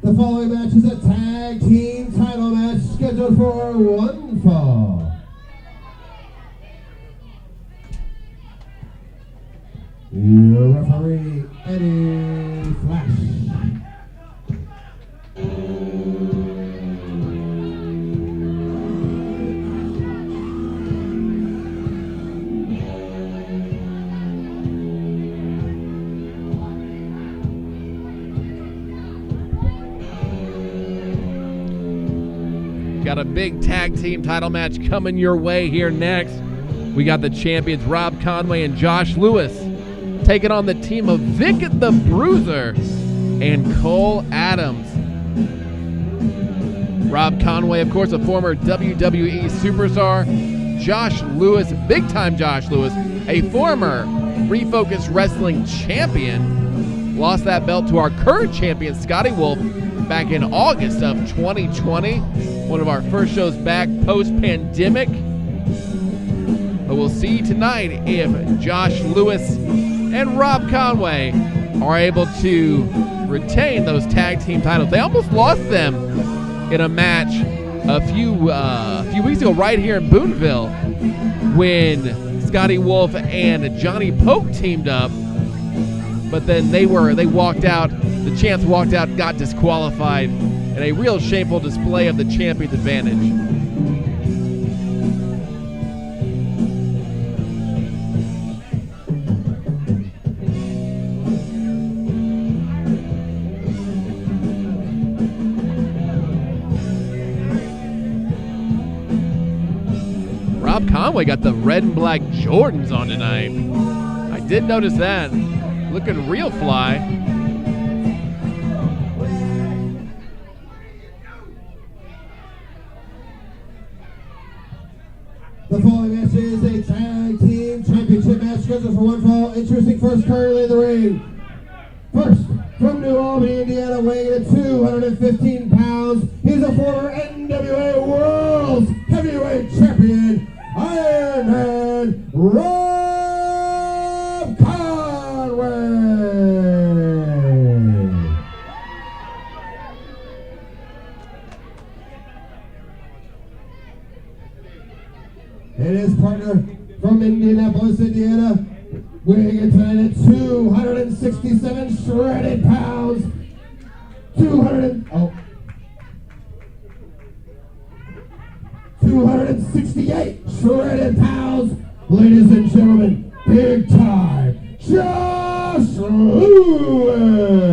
The following match is a tag team title match scheduled for one fall. Your referee, Eddie Flash. Got a big tag team title match coming your way here next. We got the champions Rob Conway and Josh Lewis taking on the team of Vic the Bruiser and Cole Adams. Rob Conway, of course, a former WWE superstar. Josh Lewis, big-time Josh Lewis, a former Refocused wrestling champion. Lost that belt to our current champion, Scotty Wolf, back in August of 2020. One of our first shows back post-pandemic. But we'll see tonight if Josh Lewis and Rob Conway are able to retain those tag team titles. They almost lost them in a match a few weeks ago right here in Boonville when Scotty Wolf and Johnny Poke teamed up. But then they walked out. The champs walked out, got disqualified, in a real shameful display of the champion's advantage. Rob Conway got the red and black Jordans on tonight. I did notice that. Looking real fly. The following match is a tag team championship match scheduled for one fall. Introducing first currently in the ring. First, from New Albany, Indiana, weighing in at 215 pounds, he's a former NWA World Heavyweight Champion, Ironman Rob Conway. And his partner from Indianapolis, Indiana, weighing in tonight at 267 shredded pounds. 268 shredded pounds. Ladies and gentlemen, big time, Josh Lewis.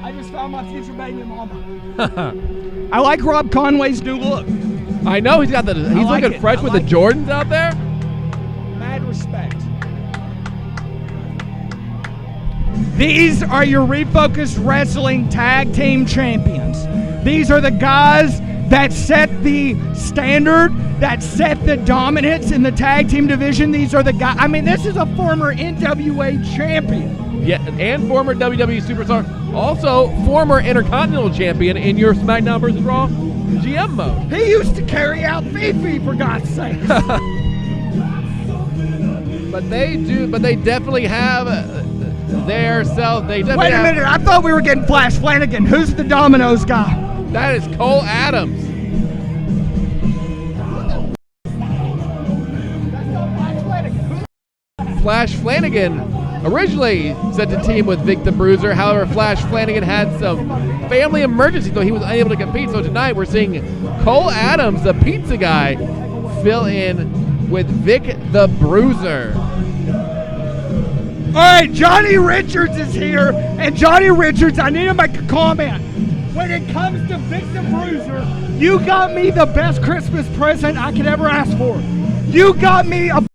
I just found my future baby mama. I like Rob Conway's new look. I know he's looking fresh with the Jordans out there. Mad respect. These are your Refocused Wrestling Tag Team Champions. These are the guys that set the standard, that set the dominance in the tag team division. These are the guys. I mean, this is a former NWA champion. Yeah, and former WWE superstar. Also, former Intercontinental Champion in your SmackDown vs. Raw GM mode. He used to carry out Fifi, for God's sake. But they definitely have their self. Wait a minute, I thought we were getting Flash Flanagan. Who's the Domino's guy? That is Cole Adams. Flash Flanagan originally set to team with Vic the Bruiser. However, Flash Flanagan had some family emergency, so he was unable to compete. So tonight we're seeing Cole Adams, the pizza guy, fill in with Vic the Bruiser. All right, Johnny Richards is here, and Johnny Richards, I need to make a comment. When it comes to Vic the Bruiser, you got me the best Christmas present I could ever ask for. You got me a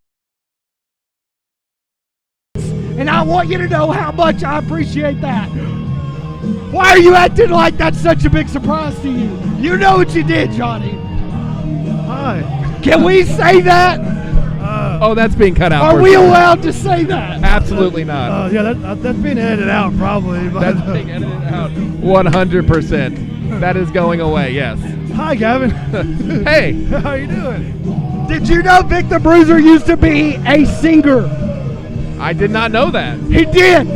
And I want you to know how much I appreciate that. Why are you acting like that's such a big surprise to you? You know what you did, Johnny. Hi. Can we say that? Oh, that's being cut out. Are we allowed to say that? Absolutely not. Yeah, that's being edited out probably. But, That's being edited out. 100%. That is going away, yes. Hi, Gavin. Hey. How you doing? Did you know Vic the Bruiser used to be a singer? I did not know that. He did.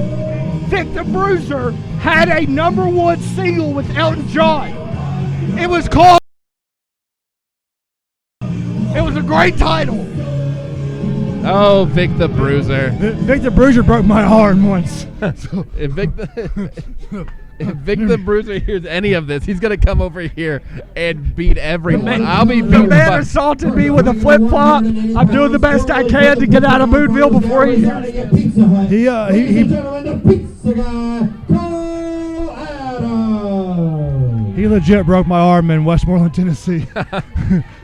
Vic the Bruiser had a #1 single with Elton John. It was called. It was a great title. Oh, Vic the Bruiser. Vic the Bruiser broke my arm once. If Vic the Bruiser hears any of this, he's going to come over here and beat everyone. I'll be The beaten man by... assaulted me with a flip-flop. I'm doing the best I can to get out of Boonville before he hears it. He the pizza guy, Cole Adams. He legit broke my arm in Westmoreland, Tennessee.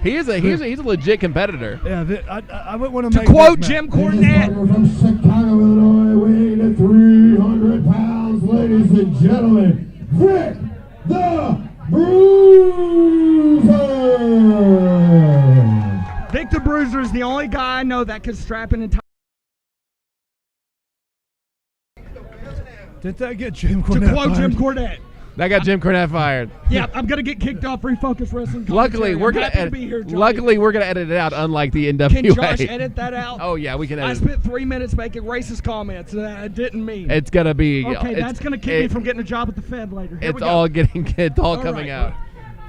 He's a legit competitor. Yeah, I wouldn't want To quote Jim Cornette, From Chicago, Illinois, weighing at 300 pounds, ladies and gentlemen, Vic the Bruiser. Vic the Bruiser is the only guy I know that can strap an entire. Didn't that get Jim To Cornette quote Jim fired? Cornette. That got Jim Cornette fired. Yeah, I'm gonna get kicked off Refocused Wrestling. Luckily, we're gonna happy to be here, Johnny. luckily we're gonna edit it out, unlike the NWA. Can Josh edit that out? Oh yeah, we can I edit. spent 3 minutes making racist comments that I didn't mean. It's gonna be. Okay, it's, that's gonna keep me from getting a job at the Fed later. Here we It's go. all getting. It's all coming right. out.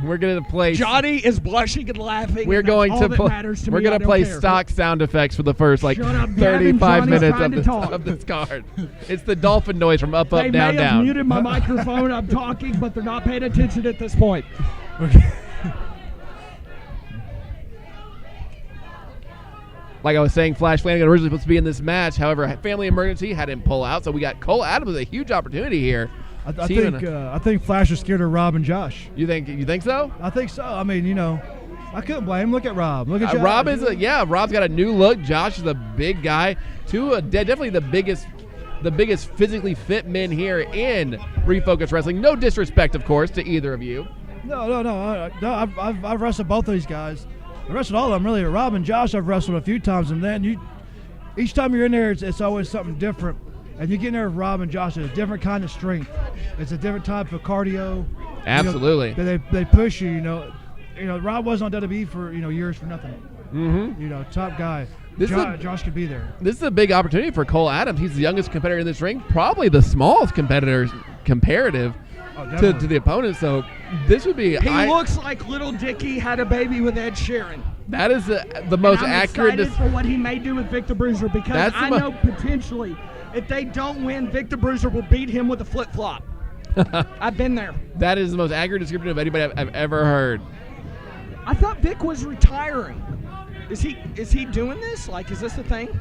We're gonna play. Johnny is blushing and laughing. We're and that's going all to that play. matters to We're me. gonna I don't play care. stock sound effects for the first like Shut up, Gavin. 35 Johnny's minutes trying to talk. of this card. It's the dolphin noise from up, They up, may down, have down. muted my microphone. I'm talking, but they're not paying attention at this point. Like I was saying, Flash Flanagan originally supposed to be in this match. However, a family emergency had him pull out, so we got Cole Adams with a huge opportunity here. I think Flash is scared of Rob and Josh. You think so? I think so. I mean, I couldn't blame him. Look at Rob. Look at Josh. Rob's got a new look. Josh is a big guy. Definitely the biggest physically fit men here in Refocused Wrestling. No disrespect, of course, to either of you. No. I've wrestled both of these guys. I wrestled all of them, really. Rob and Josh I've wrestled a few times, and then each time you're in there, it's always something different. And you get in there with Rob and Josh, it's a different kind of strength. It's a different type of cardio. Absolutely. They push you, Rob wasn't on WWE for, years for nothing. Mm-hmm. Top guy. Josh could be there. This is a big opportunity for Cole Adams. He's the youngest competitor in this ring, probably the smallest competitor comparative to the opponent. So this would be. He looks like Little Dicky had a baby with Ed Sheeran. That is the most I'm accurate. excited for what he may do with Vic the Bruiser because That's I know potentially if they don't win, Vic the Bruiser will beat him with a flip flop. I've been there. That is the most accurate description of anybody I've ever heard. I thought Vic was retiring. Is he doing this? Like, is this a thing?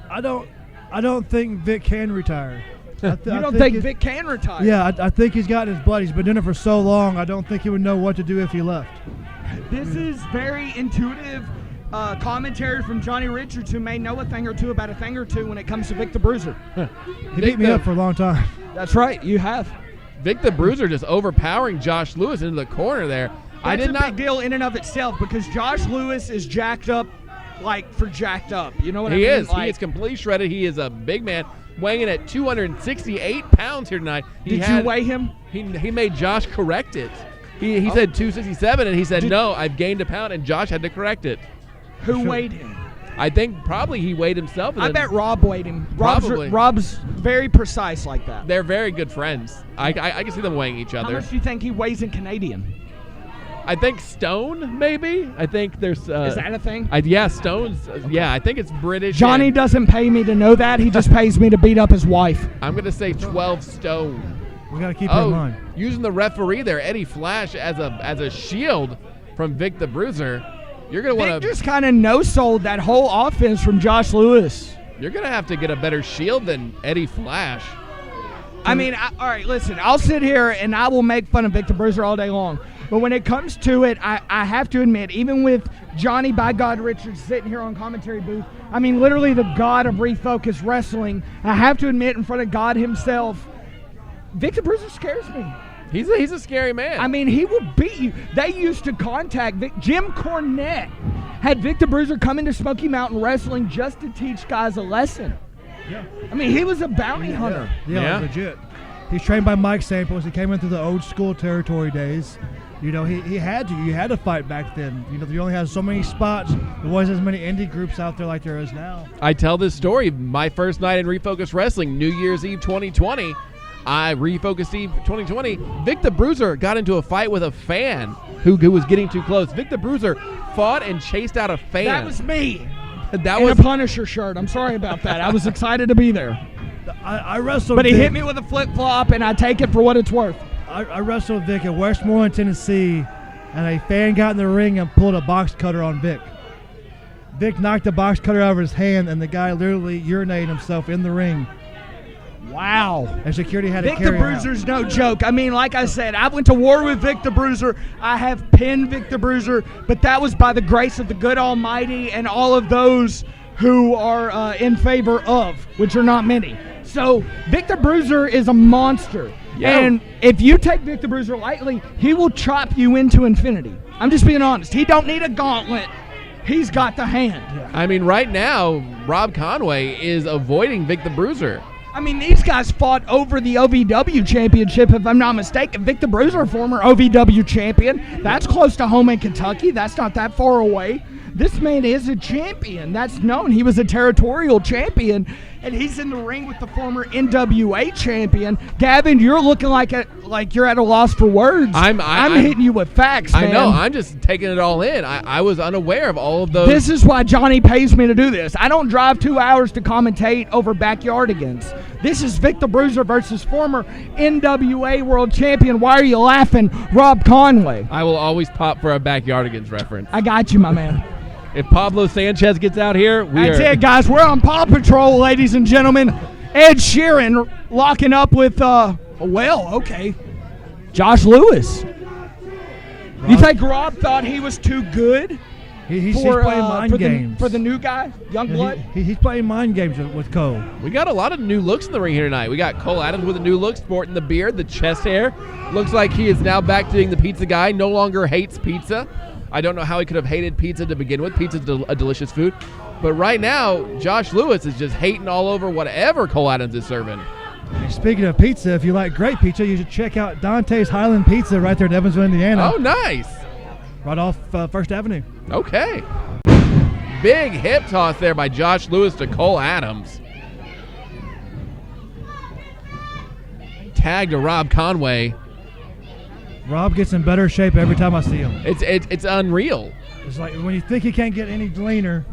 I don't think Vic can retire. You don't think Vic can retire? Yeah, I think he's got his blood. He's been doing it for so long. I don't think he would know what to do if he left. This is very intuitive commentary from Johnny Richards, who may know a thing or two about a thing or two when it comes to Vic the Bruiser. He beat me up for a long time. That's right, you have. Vic the Bruiser just overpowering Josh Lewis into the corner there. That's a big deal in and of itself because Josh Lewis is jacked up, like for jacked up. You know what I mean? He is. Like, He is completely shredded. He is a big man, weighing in at 268 pounds here tonight. Did you weigh him? He made Josh correct it. He said 267, and he said, no, I've gained a pound, and Josh had to correct it. Who weighed him? I think probably he weighed himself. And I then bet Rob weighed him. Probably. Rob's very precise like that. They're very good friends. I can see them weighing each How other. much do you think he weighs in Canadian? I think stone, maybe. I think there's. Is that a thing? Yeah, stones. Yeah, I think it's British. Johnny and doesn't pay me to know that. He just pays me to beat up his wife. I'm gonna say 12 stone. We got to keep that in Oh, mind. using the referee there, Eddie Flash as a shield from Vic the Bruiser. You're gonna Vic want to. just kind of no-sold that whole offense from Josh Lewis. You're gonna have to get a better shield than Eddie Flash. I mean, all right, listen, I'll sit here and I will make fun of Vic the Bruiser all day long. But when it comes to it, I have to admit, even with Johnny by God Richards sitting here on commentary booth, I mean, literally the god of Refocused Wrestling, I have to admit in front of God himself, Vic the Bruiser scares me. He's a scary man. I mean, he will beat you. They used to contact Jim Cornette had Vic the Bruiser come into Smoky Mountain Wrestling just to teach guys a lesson. Yeah. I mean, he was a bounty hunter. Yeah, legit. He's trained by Mike Samples. He came in through the old school territory days. You know, he had to. You had to fight back then. You know, you only had so many spots. There wasn't as many indie groups out there like there is now. I tell this story. My first night in Refocused Wrestling, New Year's Eve 2020. Refocused Eve 2020. Vic the Bruiser got into a fight with a fan who was getting too close. Vic the Bruiser fought and chased out a fan. That was me. That in was a Punisher shirt. I'm sorry about that. I was excited to be there. I wrestled But he Vic. hit me with a flip-flop, and I take it for what it's worth. I wrestled Vic at Westmoreland, Tennessee, and a fan got in the ring and pulled a box cutter on Vic. Vic knocked the box cutter out of his hand, and the guy literally urinated himself in the ring. Wow. And security had to Vic carry the him out. Bruiser's no joke. I mean, like I said, I went to war with Vic the Bruiser. I have pinned Vic the Bruiser, but that was by the grace of the good Almighty and all of those who are in favor of, which are not many. So Vic the Bruiser is a monster. Yeah. And if you take Vic the Bruiser lightly, he will chop you into infinity. I'm just being honest. He don't need a gauntlet. He's got the hand. I mean, right now, Rob Conway is avoiding Vic the Bruiser. I mean, these guys fought over the OVW championship, if I'm not mistaken. Vic the Bruiser, former OVW champion. That's close to home in Kentucky. That's not that far away. This man is a champion. That's known. He was a territorial champion, and he's in the ring with the former NWA champion. Gavin, you're looking like you're at a loss for words. I'm hitting you with facts, man. I know. I'm just taking it all in. I was unaware of all of those. This is why Johnny pays me to do this. I don't drive 2 hours to commentate over backyardigans. This is Vic the Bruiser versus former NWA world champion. Why are you laughing, Rob Conway? I will always pop for a Backyardigans reference. I got you, my man. If Pablo Sanchez gets out here, That's it, guys. We're on Paw Patrol, ladies and gentlemen. Ed Sheeran locking up with, Josh Lewis. You think Rob thought he was too good? He's playing mind games. For the new guy, Youngblood? He's playing mind games with Cole. We got a lot of new looks in the ring here tonight. We got Cole Adams with a new look, sporting the beard, the chest hair. Looks like he is now back to being the pizza guy, no longer hates pizza. I don't know how he could have hated pizza to begin with. Pizza's a delicious food. But right now, Josh Lewis is just hating all over whatever Cole Adams is serving. And speaking of pizza, if you like great pizza, you should check out Dante's Highland Pizza right there in Evansville, Indiana. Oh, nice. Right off First Avenue. Okay. Big hip toss there by Josh Lewis to Cole Adams. Tag to Rob Conway. Rob gets in better shape every time I see him. It's unreal. It's like when you think he can't get any leaner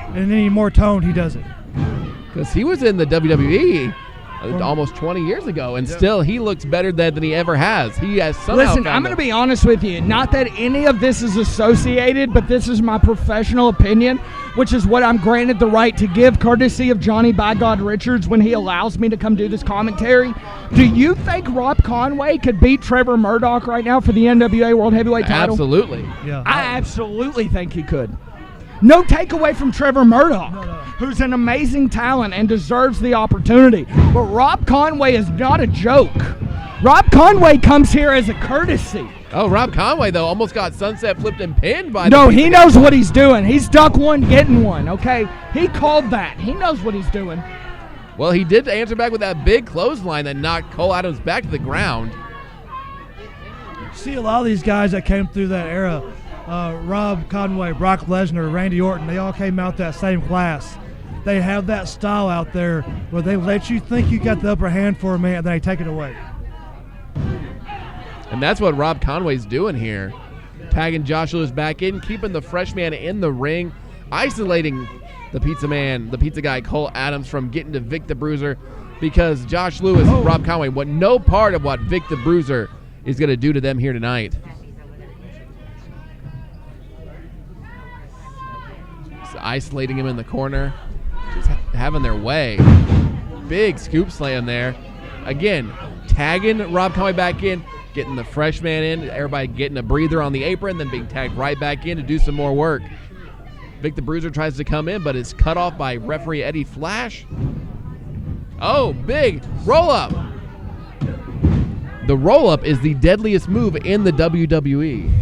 and any more toned, he does it. Because he was in the WWE almost 20 years ago, and still he looks better than he ever has. He has somehow Listen, I'm going to be honest with you. Not that any of this is associated, but this is my professional opinion, which is what I'm granted the right to give, courtesy of Johnny by God Richards when he allows me to come do this commentary. Do you think Rob Conway could beat Trevor Murdoch right now for the NWA World Heavyweight title? Absolutely. Yeah. I absolutely think he could. No takeaway from Trevor Murdoch, who's an amazing talent and deserves the opportunity. But Rob Conway is not a joke. Rob Conway comes here as a courtesy. Oh, Rob Conway, though, almost got sunset flipped and pinned by No, he knows what he's doing. He's duck one, getting one, okay? He called that. He knows what he's doing. Well, he did answer back with that big clothesline that knocked Cole Adams back to the ground. See a lot of these guys that came through that era, Rob Conway, Brock Lesnar, Randy Orton, they all came out that same class. They have that style out there where they let you think you got the upper hand for a minute and then they take it away. And that's what Rob Conway's doing here. Tagging Josh Lewis back in, keeping the fresh man in the ring, isolating the pizza man, the pizza guy, Cole Adams, from getting to Vic the Bruiser, because Josh Lewis and Rob Conway want no part of what Vic the Bruiser is going to do to them here tonight. Just isolating him in the corner, just having their way. Big scoop slam there. again, tagging Rob Conway back in, getting the fresh man in, everybody getting a breather on the apron, then being tagged right back in to do some more work. Vic the Bruiser tries to come in, but is cut off by referee Eddie Flash. Oh, big roll-up. The roll-up is the deadliest move in the WWE.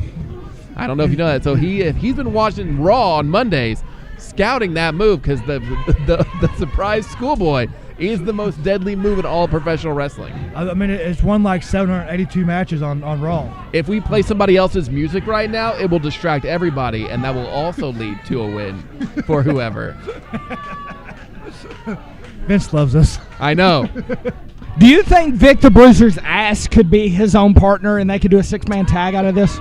I don't know if you know that. So he's been watching Raw on Mondays, scouting that move because the surprise schoolboy is the most deadly move in all professional wrestling. I mean, it's won like 782 matches on Raw. If we play somebody else's music right now, it will distract everybody, and that will also lead to a win for whoever. Vince loves us. I know. Do you think Vic the Bruiser's ass could be his own partner and they could do a 6-man tag out of this?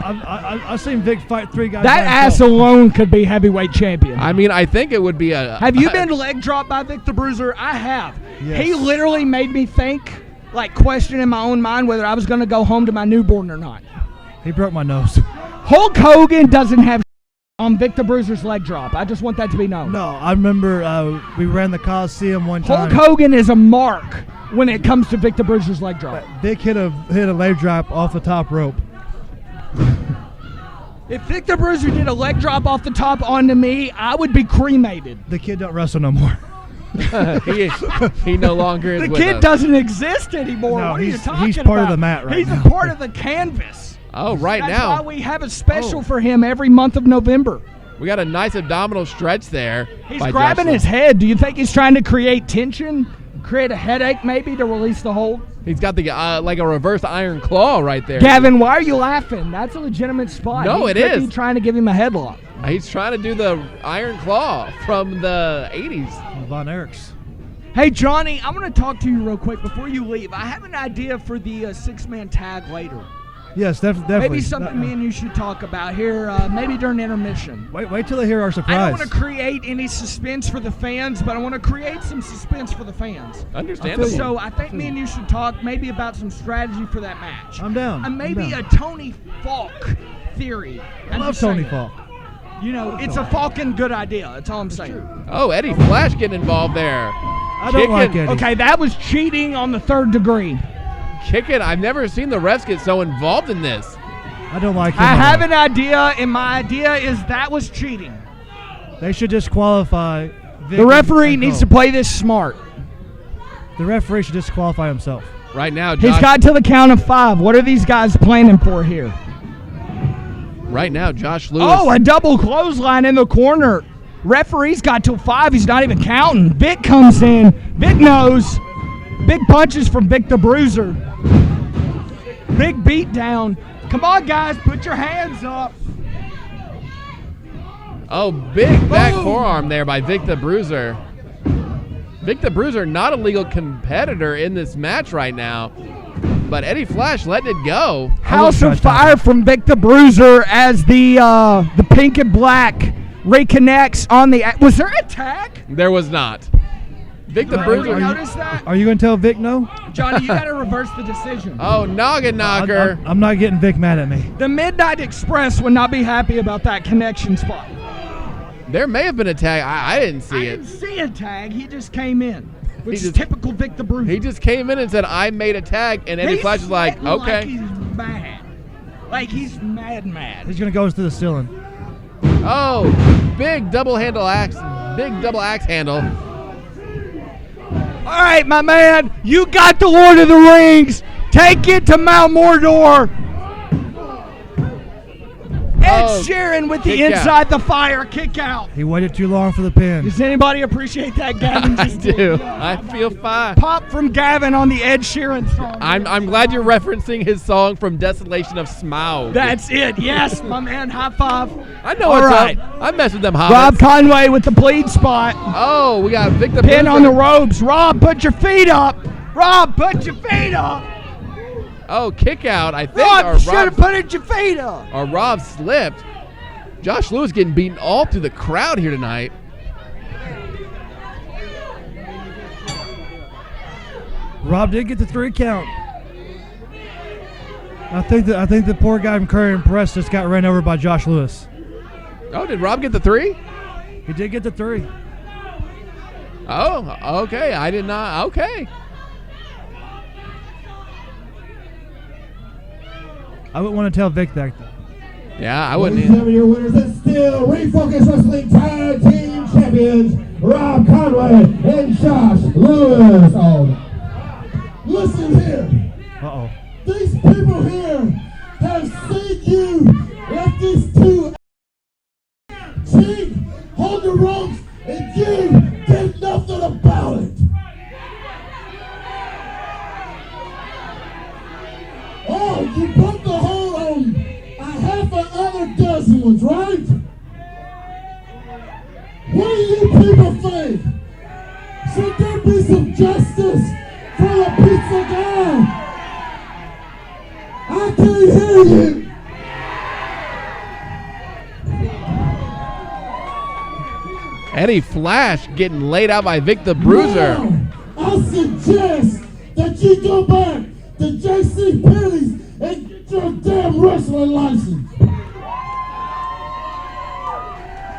I've seen Vic fight 3 guys. That ass alone could be heavyweight champion. I mean, I think it would be a... Have you been leg dropped by Vic the Bruiser? I have. Yes. He literally made me think, like question in my own mind whether I was going to go home to my newborn or not. He broke my nose. Hulk Hogan doesn't have on Vic the Bruiser's leg drop. I just want that to be known. No, I remember we ran the Coliseum one time. Hulk Hogan is a mark when it comes to Vic the Bruiser's leg drop. Vic hit a leg drop off the top rope. If Vic the Bruiser did a leg drop off the top onto me, I would be cremated. The kid don't wrestle no more. he no longer is The with kid us. doesn't exist anymore. No, what are you talking he's part about? of the mat right He's now. a part of the canvas. Oh, right That's now. why we have a special for him every month of November. We got a nice abdominal stretch there. He's by grabbing Josh his head. Do you think he's trying to create tension, create a headache maybe to release the hold? He's got the like a reverse iron claw right there. Gavin, why are you laughing? That's a legitimate spot. No, He it could is. be trying to give him a headlock. He's trying to do the iron claw from the 80s. Von Erichs. Hey, Johnny, I want to talk to you real quick before you leave. I have an idea for the 6-man tag later. Yes, definitely. Maybe something me and you should talk about here, maybe during intermission. Wait till they hear our surprise. I don't want to create any suspense for the fans, but I want to create some suspense for the fans. Understandable. So I think me and you should talk maybe about some strategy for that match. I'm down. And maybe I'm a down. Tony Falk theory. I love Tony Falk. You know, it's a Falcon good idea. That's all I'm saying. Oh, Eddie Flash getting involved there. I don't like Eddie. Okay, that was cheating on the 3rd degree. Kicking. I've never seen the refs get so involved in this. I don't like him. I at have all. an idea, and my idea is that was cheating. They should disqualify Vic The referee and needs Cole. to play this smart. The referee should disqualify himself. Right now, He's Josh, got to the count of 5. What are these guys planning for here? right now, Josh Lewis. Oh, a double clothesline in the corner. Referee's got till 5. He's not even counting. Vic comes in. Vic knows. Big punches from Vic the Bruiser. Big beat down. Come on, guys. Put your hands up. Oh, big back Boom. forearm there by Vic the Bruiser. Vic the Bruiser, not a legal competitor in this match right now, but Eddie Flash letting it go. House try of to Fire from Vic the Bruiser as the pink and black reconnects on the. Was there a tag? There was not. Vic the Did Bruiser. you notice that? Are you going to tell Vic no? Johnny, you got to reverse the decision. Oh, noggin knocker. I'm not getting Vic mad at me. The Midnight Express would not be happy about that connection spot. There may have been a tag. I didn't see I it. didn't see a tag. He just came in, which He is just- typical Vic the Bruiser. He just came in and said, I made a tag, and Eddie He's Flash is like, sweating okay. Like he's mad. Like he's mad. He's going to go to the ceiling. Oh, big double axe handle. All right, my man, you got the Lord of the Rings. Take it to Mount Mordor. Ed Oh, Sheeran with the kick out. Inside the Fire kick out. He waited too long for the pin. Does anybody appreciate that, Gavin? I just did? do. Yeah. I feel fine. Pop from Gavin on the Ed Sheeran song. I'm glad you're referencing his song from Desolation of Smaug. That's it. Yes, my man. High five. I know All what's right. up. I mess with them hobbits. Rob Conway with the bleed spot. Oh, we got Vic the Pin Bruiser. on the ropes. Rob, put your feet up. Rob, put your feet up. Oh, kick out. I think Rob, our you should have put your feet up. Rob slipped. Josh Lewis getting beaten all through the crowd here tonight. Rob did get the 3 count. I think the poor guy from Curry and Press just got ran over by Josh Lewis. Oh, did Rob get the 3? He did get the 3. Oh, okay. I did not. Okay. I wouldn't want to tell Vic that. Yeah, I wouldn't Ladies and either. gentlemen, your winners and still Refocused Wrestling Tag Team Champions, Rob Conway and Josh Lewis. Oh, listen here. Uh-oh. These people here have seen you let these two cheat, hold the ropes, and you did nothing about it. Oh, you put the hold on a half a other dozen ones, right? What do you people think? Should there be some justice for the pizza guy? I can't hear you. Eddie Flash getting laid out by Vic the Bruiser. Now, I suggest that you go back to J.C. Penney's and get your damn wrestling license.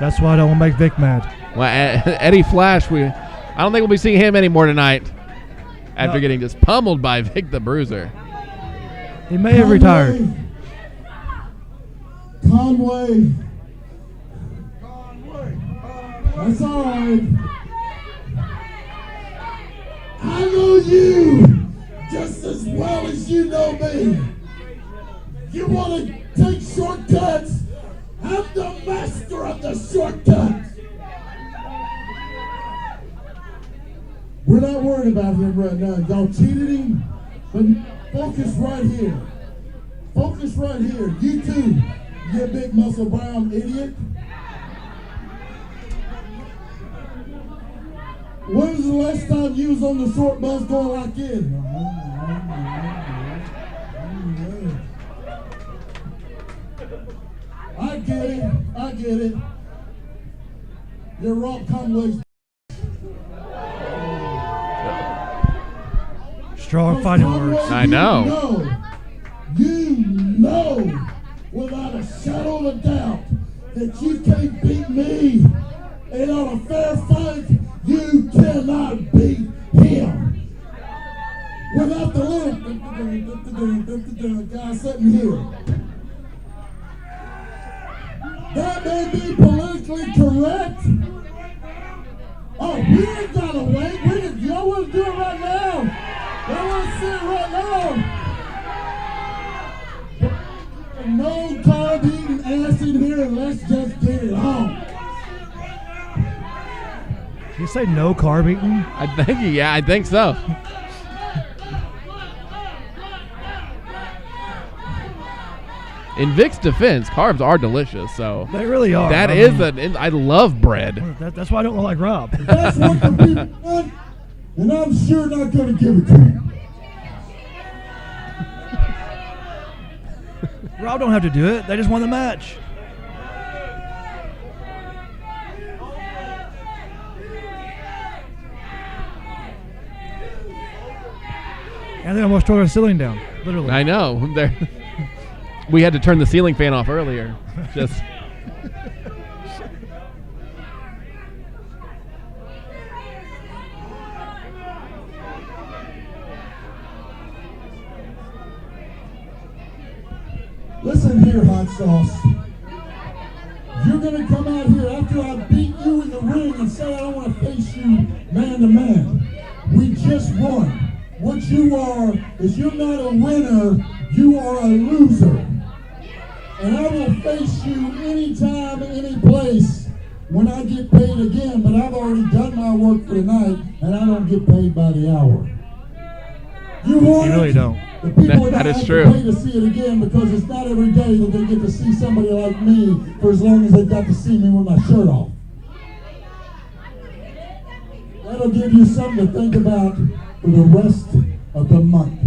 That's why I don't want to make Vic mad. Well, Eddie Flash, I don't think we'll be seeing him anymore tonight after No. getting just pummeled by Vic the Bruiser. He may have retired. Conway. That's all right. I know you just as well as you know me. You want to take shortcuts? I'm the master of the shortcuts. We're not worried about him right now. Y'all cheated him, but focus right here. Focus right here. You too, you big muscle brown idiot. When was the last time you was on the short bus going like this? I get it. I get it. You're Rob Conway's. Strong fighting words. I know. You know without a shadow of a doubt that you can't beat me. And on a fair fight, you cannot beat him. Without the little guy sitting here. That may be politically correct. Oh, we ain't gotta wait. Y'all want to do it right now. Y'all want to see it right now. No carb eating ass in here, and let's just get it on. Did you say no carb eating? I think so. In Vic's defense, carbs are delicious, so They really are. that I is mean, I love bread. That's why I don't look like Rob. That's what the people want, and I'm sure not going to give it to him. Rob don't have to do it. They just won the match. And they almost tore the ceiling down, literally. I know. We had to turn the ceiling fan off earlier. Just Listen here, hot sauce. You're going to come out here after I beat you in the ring and say I don't want to face you man to man. We just won. What you are is you're not a winner, you are a loser. And I will face you anytime, any place when I get paid again, but I've already done my work for the night and I don't get paid by the hour. You want You really it? don't. The people That that is have true. to pay to see it again because it's not every day that they get to see somebody like me for as long as they got to see me with my shirt off. That'll give you something to think about for the rest of the month.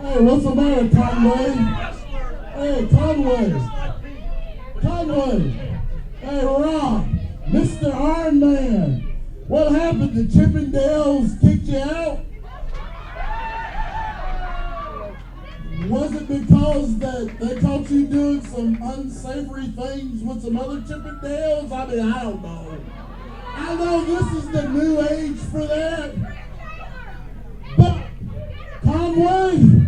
Hey, what's the matter, Conway? Hey, Conway. Hey, Rob, Mr. Ironman. What happened? The Chippendales kicked you out? Was it because that they caught you doing some unsavory things with some other Chippendales? I mean, I don't know. I know this is the new age for that. But Conway,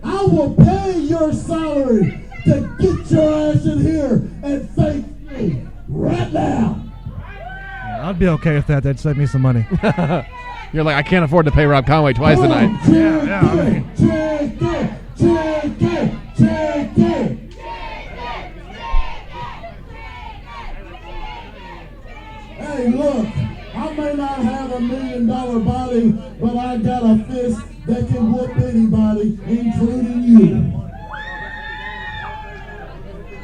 I will pay your salary to get your ass in here and face me right now. I'd be okay with that. That'd save me some money. You're like, I can't afford to pay Rob Conway twice tonight. Yeah, I mean. Check it. Hey, look, I may not have $1 million body, but I got a fist that can whoop anybody, including you.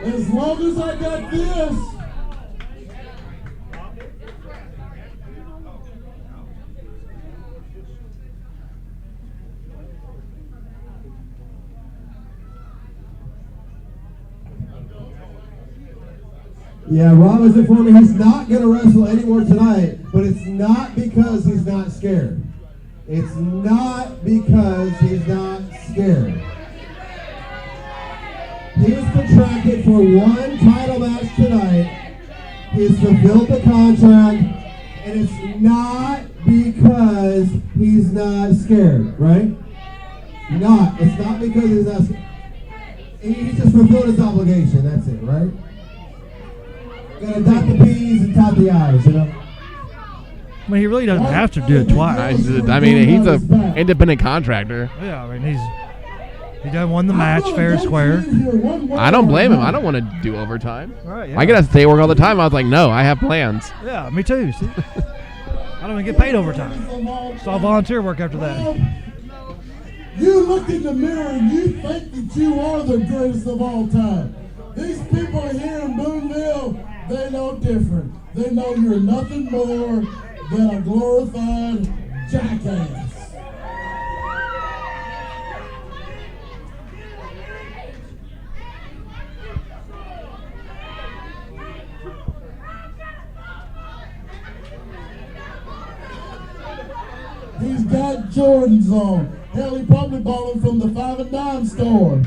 As long as I got this. Yeah, Rob is informing he's not going to wrestle anymore tonight, but it's not because he's not scared. It's not because he's not scared. He is contracted for one title match tonight. He's fulfilled the contract, and it's not because he's not scared, right? It's not because he's not scared. He just fulfilled his obligation, that's it, right? Gotta dot the P's and top the I's, you know? I mean, he really doesn't have to do it twice. I mean, he's an independent contractor. Yeah, I mean, he done won the match fair and square. I don't blame him. I don't want to do overtime. Right, yeah. I get to stay work all the time. I was like, no, I have plans. Yeah, me too. See? I don't even get paid overtime. It's all volunteer work after that. You look in the mirror and you think that you are the greatest of all time. These people here in Boonville, they know different. They know you're nothing more than a glorified jackass. He's got Jordans on. Hell, he probably bought them from the 5 and dime store.